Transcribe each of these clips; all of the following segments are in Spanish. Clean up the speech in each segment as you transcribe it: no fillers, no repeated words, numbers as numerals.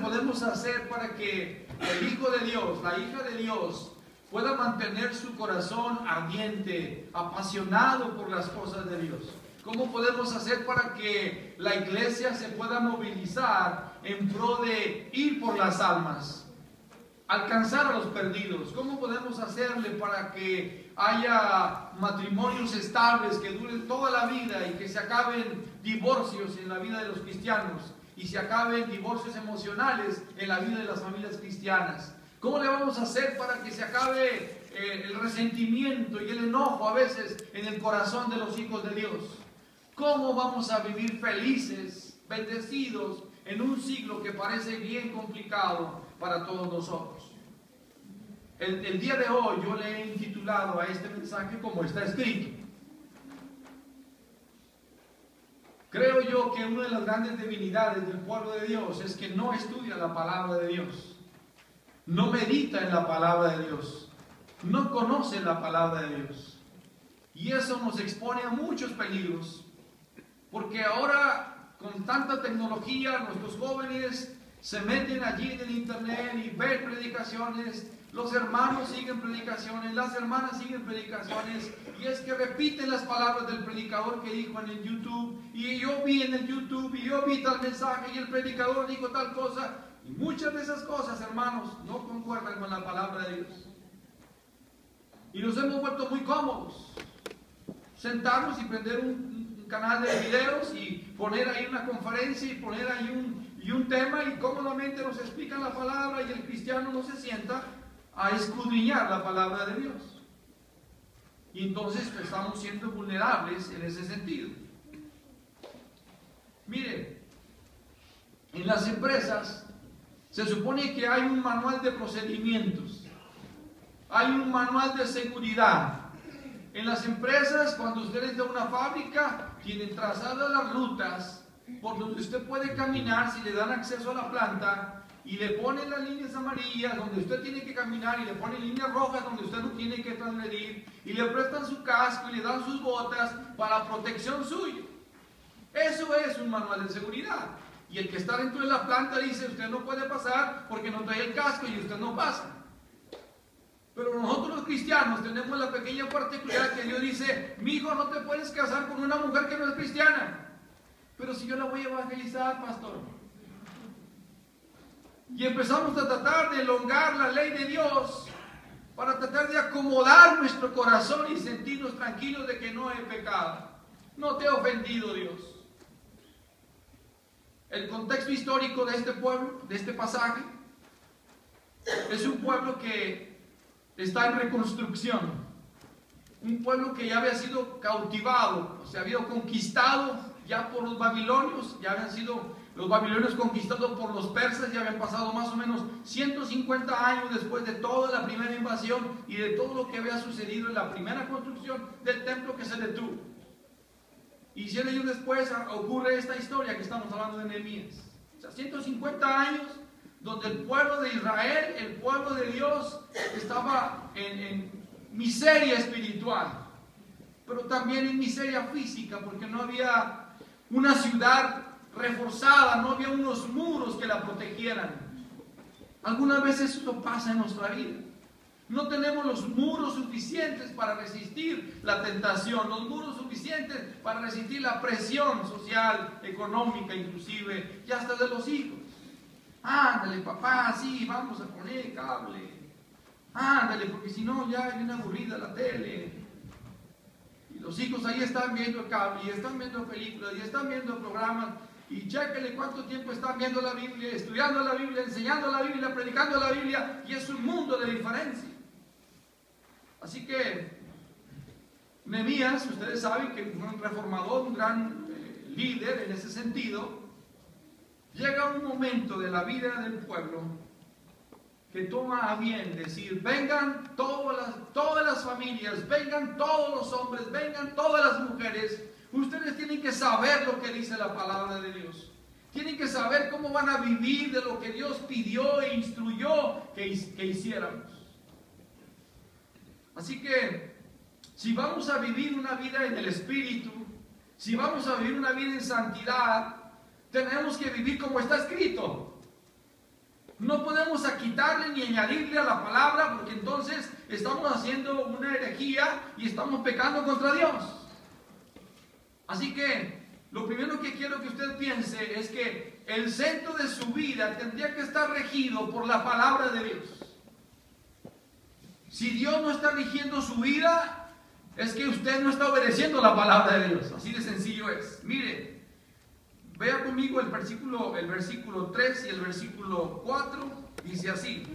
podemos hacer para que el Hijo de Dios, la hija de Dios, pueda mantener su corazón ardiente, apasionado por las cosas de Dios? ¿Cómo podemos hacer para que la iglesia se pueda movilizar en pro de ir por las almas, alcanzar a los perdidos? ¿Cómo podemos hacerle para que haya matrimonios estables que duren toda la vida y que se acaben divorcios en la vida de los cristianos y se acaben divorcios emocionales en la vida de las familias cristianas? ¿Cómo le vamos a hacer para que se acabe el resentimiento y el enojo a veces en el corazón de los hijos de Dios? ¿Cómo vamos a vivir felices, bendecidos en un siglo que parece bien complicado para todos nosotros? El día de hoy yo le he intitulado a este mensaje como está escrito. Creo yo que una de las grandes debilidades del pueblo de Dios es que no estudia la palabra de Dios, no medita en la palabra de Dios, no conoce la palabra de Dios. Y eso nos expone a muchos peligros, porque ahora con tanta tecnología nuestros jóvenes se meten allí en el internet y ven predicaciones, los hermanos siguen predicaciones, las hermanas siguen predicaciones, y es que repiten las palabras del predicador que dijo en el YouTube, y yo vi en el YouTube, y yo vi tal mensaje, y el predicador dijo tal cosa, y muchas de esas cosas, hermanos, no concuerdan con la palabra de Dios. Y nos hemos vuelto muy cómodos, sentarnos y prender un canal de videos y poner ahí una conferencia y poner ahí un tema, y cómodamente nos explican la palabra, y el cristiano no se sienta a escudriñar la palabra de Dios. Y entonces estamos siendo vulnerables en ese sentido. Mire, en las empresas se supone que hay un manual de procedimientos, hay un manual de seguridad. En las empresas, cuando usted entra a una fábrica, tienen trazadas las rutas por donde usted puede caminar si le dan acceso a la planta, y le ponen las líneas amarillas donde usted tiene que caminar, y le ponen líneas rojas donde usted no tiene que transgredir, y le prestan su casco y le dan sus botas para protección suya. Eso es un manual de seguridad. Y el que está dentro de la planta dice: usted no puede pasar porque no trae el casco, y usted no pasa. Pero nosotros los cristianos tenemos la pequeña particularidad que Dios dice: mi hijo, no te puedes casar con una mujer que no es cristiana. Pero si yo la voy a evangelizar, pastor. Y empezamos a tratar de elongar la ley de Dios para tratar de acomodar nuestro corazón y sentirnos tranquilos de que no he pecado. No te he ofendido, Dios. El contexto histórico de este pueblo, de este pasaje, es un pueblo que está en reconstrucción, un pueblo que ya había sido cautivado, se había conquistado ya por los babilonios, ya habían sido los babilonios conquistados por los persas, ya habían pasado más o menos 150 años después de toda la primera invasión y de todo lo que había sucedido en la primera construcción del templo que se detuvo. Y 100 años después ocurre esta historia que estamos hablando de Nehemías. O sea, 150 años donde el pueblo de Israel, el pueblo de Dios, estaba en miseria espiritual, pero también en miseria física, porque no había una ciudad reforzada, no había unos muros que la protegieran. Algunas veces eso pasa en nuestra vida. No tenemos los muros suficientes para resistir la tentación, los muros suficientes para resistir la presión social, económica inclusive, y hasta de los hijos. Ándale, papá, sí, vamos a poner cable. Ándale, porque si no ya es bien aburrida la tele. Y los hijos ahí están viendo cable, y están viendo películas, y están viendo programas, y chéquele cuánto tiempo están viendo la Biblia, estudiando la Biblia, enseñando la Biblia, predicando la Biblia, y es un mundo de diferencia. Así que Nehemías, ustedes saben que fue un reformador, un gran líder en ese sentido. Llega un momento de la vida del pueblo que toma a bien decir: vengan todas las familias, vengan todos los hombres, vengan todas las mujeres. Ustedes tienen que saber lo que dice la palabra de Dios. Tienen que saber cómo van a vivir de lo que Dios pidió e instruyó que hiciéramos. Así que, si vamos a vivir una vida en el Espíritu, si vamos a vivir una vida en santidad, tenemos que vivir como está escrito. No podemos quitarle ni añadirle a la palabra, porque entonces estamos haciendo una herejía y estamos pecando contra Dios. Así que lo primero que quiero que usted piense es que el centro de su vida tendría que estar regido por la palabra de Dios. Si Dios no está rigiendo su vida, es que usted no está obedeciendo la palabra de Dios. Así de sencillo es. Mire, vea conmigo el versículo 3 y el versículo 4. Dice así: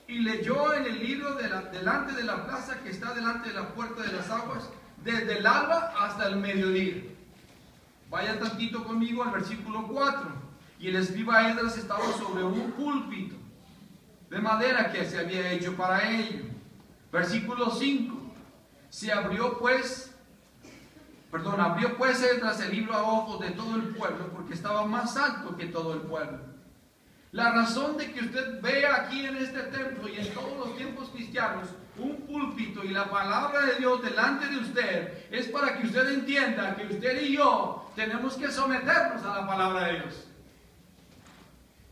y leyó en el libro delante de la plaza que está delante de la puerta de las aguas, desde el alba hasta el mediodía. Vaya tantito conmigo al versículo 4. Y el escriba Esdras estaba sobre un púlpito de madera que se había hecho para ello. Versículo 5. Abrió pues Esdras el libro a ojos de todo el pueblo, porque estaba más alto que todo el pueblo. La razón de que usted vea aquí en este templo y en todos los tiempos cristianos un púlpito y la palabra de Dios delante de usted es para que usted entienda que usted y yo tenemos que someternos a la palabra de Dios.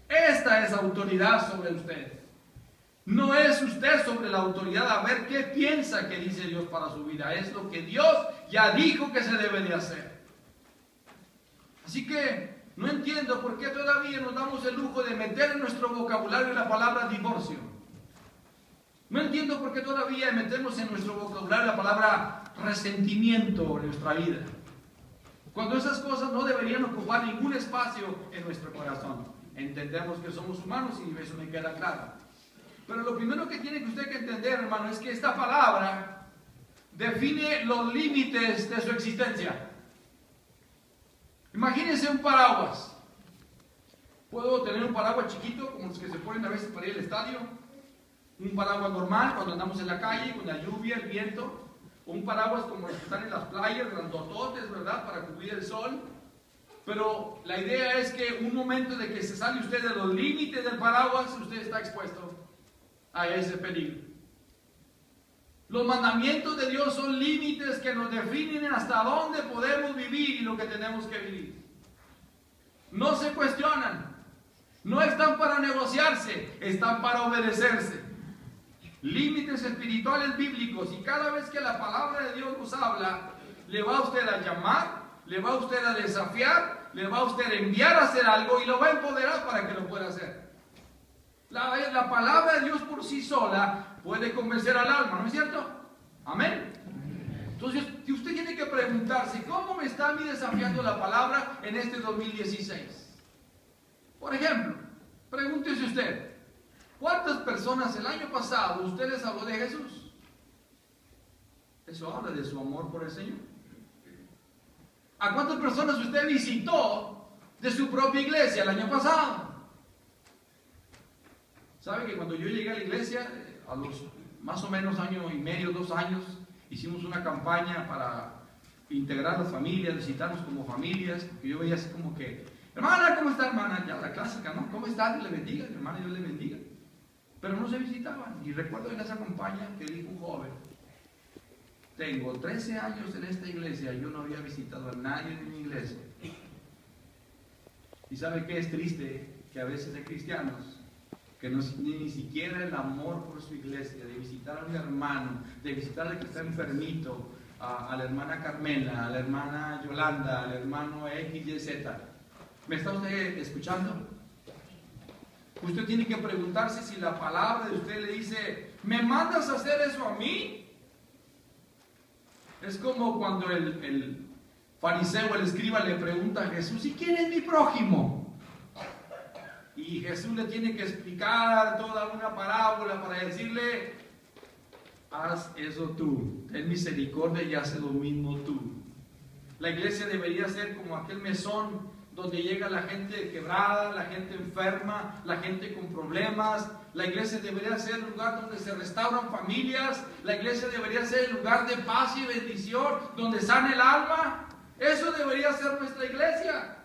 Esta es autoridad sobre usted. No es usted sobre la autoridad a ver qué piensa que dice Dios para su vida. Es lo que Dios ya dijo que se debe de hacer. Así que no entiendo por qué todavía nos damos el lujo de meter en nuestro vocabulario la palabra divorcio. No entiendo por qué todavía metemos en nuestro vocabulario la palabra resentimiento en nuestra vida, cuando esas cosas no deberían ocupar ningún espacio en nuestro corazón. Entendemos que somos humanos y eso me queda claro. Pero lo primero que tiene que usted que entender, hermano, es que esta palabra define los límites de su existencia. Imagínense un paraguas. Puedo tener un paraguas chiquito, como los que se ponen a veces para ir al estadio. Un paraguas normal cuando andamos en la calle, con la lluvia, el viento. O un paraguas como los que están en las playas, grandototes, ¿verdad? Para cubrir el sol. Pero la idea es que un momento de que se sale usted de los límites del paraguas, usted está expuesto a ese peligro. Los mandamientos de Dios son límites que nos definen hasta dónde podemos vivir y lo que tenemos que vivir. No se cuestionan, no están para negociarse, están para obedecerse. Límites espirituales bíblicos, y cada vez que la palabra de Dios nos habla, le va a usted a llamar, le va a usted a desafiar, le va a usted a enviar a hacer algo y lo va a empoderar para que lo pueda hacer. La palabra de Dios por sí sola puede convencer al alma, ¿no es cierto? Amén. Entonces, usted tiene que preguntarse, ¿cómo me está a mí desafiando la palabra en este 2016? Por ejemplo, pregúntese usted, ¿cuántas personas el año pasado usted les habló de Jesús? Eso habla de su amor por el Señor. ¿A cuántas personas usted visitó de su propia iglesia el año pasado? ¿Sabe que cuando yo llegué a la iglesia, a los más o menos año y medio, 2 años, hicimos una campaña para integrar las familias, visitarnos como familias, porque yo veía así como que, hermana, ¿cómo está, hermana? Ya la clásica, ¿no? ¿Cómo está? Dios le bendiga, hermana, Dios le bendiga. Pero no se visitaban. Y recuerdo en esa campaña que dijo un joven, tengo 13 años en esta iglesia, yo no había visitado a nadie de mi iglesia. ¿Y sabe qué es triste? Que a veces hay cristianos que no, ni siquiera el amor por su iglesia, de visitar a un hermano, de visitar al que está enfermito, a la hermana Carmela, a la hermana Yolanda, al hermano XYZ. ¿Me está usted escuchando? Usted tiene que preguntarse si la palabra de usted le dice, ¿me mandas a hacer eso a mí? Es como cuando el fariseo, el escriba, le pregunta a Jesús, ¿y quién es mi prójimo? Y Jesús le tiene que explicar toda una parábola para decirle, haz eso tú, ten misericordia y haz lo mismo tú. La iglesia debería ser como aquel mesón donde llega la gente quebrada, la gente enferma, la gente con problemas. La iglesia debería ser el lugar donde se restauran familias. La iglesia debería ser el lugar de paz y bendición, donde sana el alma. Eso debería ser nuestra iglesia.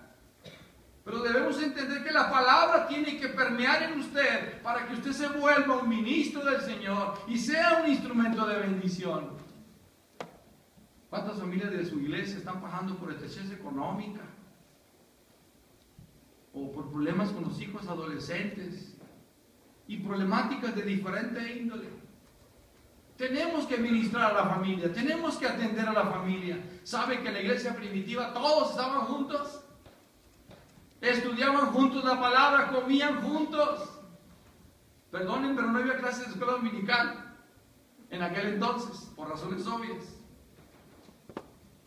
Pero debemos entender que la palabra tiene que permear en usted para que usted se vuelva un ministro del Señor y sea un instrumento de bendición. ¿Cuántas familias de su iglesia están pasando por estrechez económica? O por problemas con los hijos adolescentes. y problemáticas de diferente índole. Tenemos que ministrar a la familia, tenemos que atender a la familia. ¿Sabe que en la iglesia primitiva todos estaban juntos? Estudiaban juntos la palabra, comían juntos. Perdonen, pero no había clases de escuela dominical en aquel entonces, por razones obvias.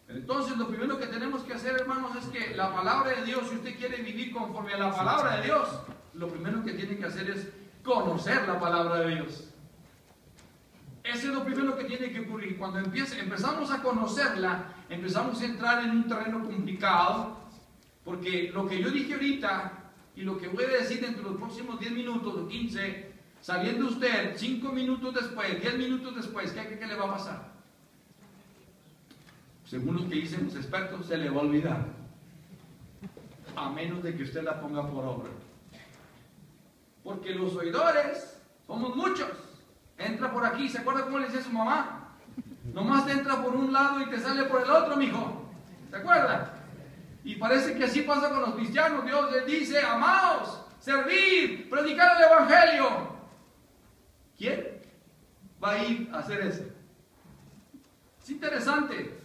Entonces, lo primero que tenemos que hacer, hermanos, es que la palabra de Dios, si usted quiere vivir conforme a la palabra de Dios, lo primero que tiene que hacer es conocer la palabra de Dios. Eso es lo primero que tiene que ocurrir. Cuando empezamos a conocerla, empezamos a entrar en un terreno complicado, porque lo que yo dije ahorita y lo que voy a decir dentro de los próximos 10 minutos o 15, saliendo usted 5 minutos después, 10 minutos después, ¿qué le va a pasar? Según lo que dicen los expertos, se le va a olvidar, a menos de que usted la ponga por obra. Porque los oidores somos muchos. Entra por aquí, ¿se acuerda cómo le decía su mamá? Nomás te entra por un lado y te sale por el otro, mijo. ¿Se acuerda? Y parece que así pasa con los cristianos. Dios les dice: amaos, servid, predicar el evangelio. ¿Quién va a ir a hacer eso? Es interesante.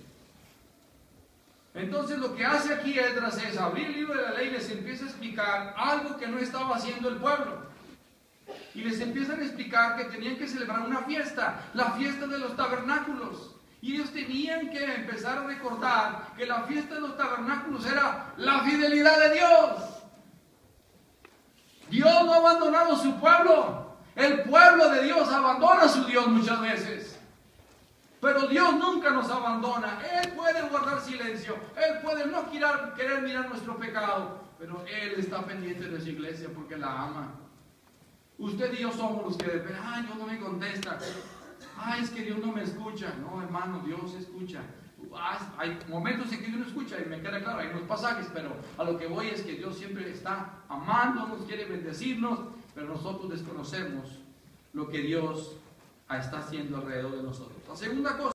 Entonces lo que hace aquí Esdras es abrir el libro de la ley y les empieza a explicar algo que no estaba haciendo el pueblo. Y les empiezan a explicar que tenían que celebrar una fiesta, la fiesta de los tabernáculos. Y ellos tenían que empezar a recordar que la fiesta de los tabernáculos era la fidelidad de Dios. Dios no ha abandonado su pueblo. El pueblo de Dios abandona a su Dios muchas veces. Pero Dios nunca nos abandona. Él puede guardar silencio. Él puede no querer mirar nuestro pecado. Pero Él está pendiente de su iglesia porque la ama. Usted y yo somos los que dependen. Ay, Dios no me contesta. Ay, es que Dios no me escucha. No, hermano, Dios escucha. Hay momentos en que Dios no escucha y me queda claro, hay unos pasajes, pero a lo que voy es que Dios siempre está amándonos, quiere bendecirnos, pero nosotros desconocemos lo que Dios está haciendo alrededor de nosotros. La segunda cosa.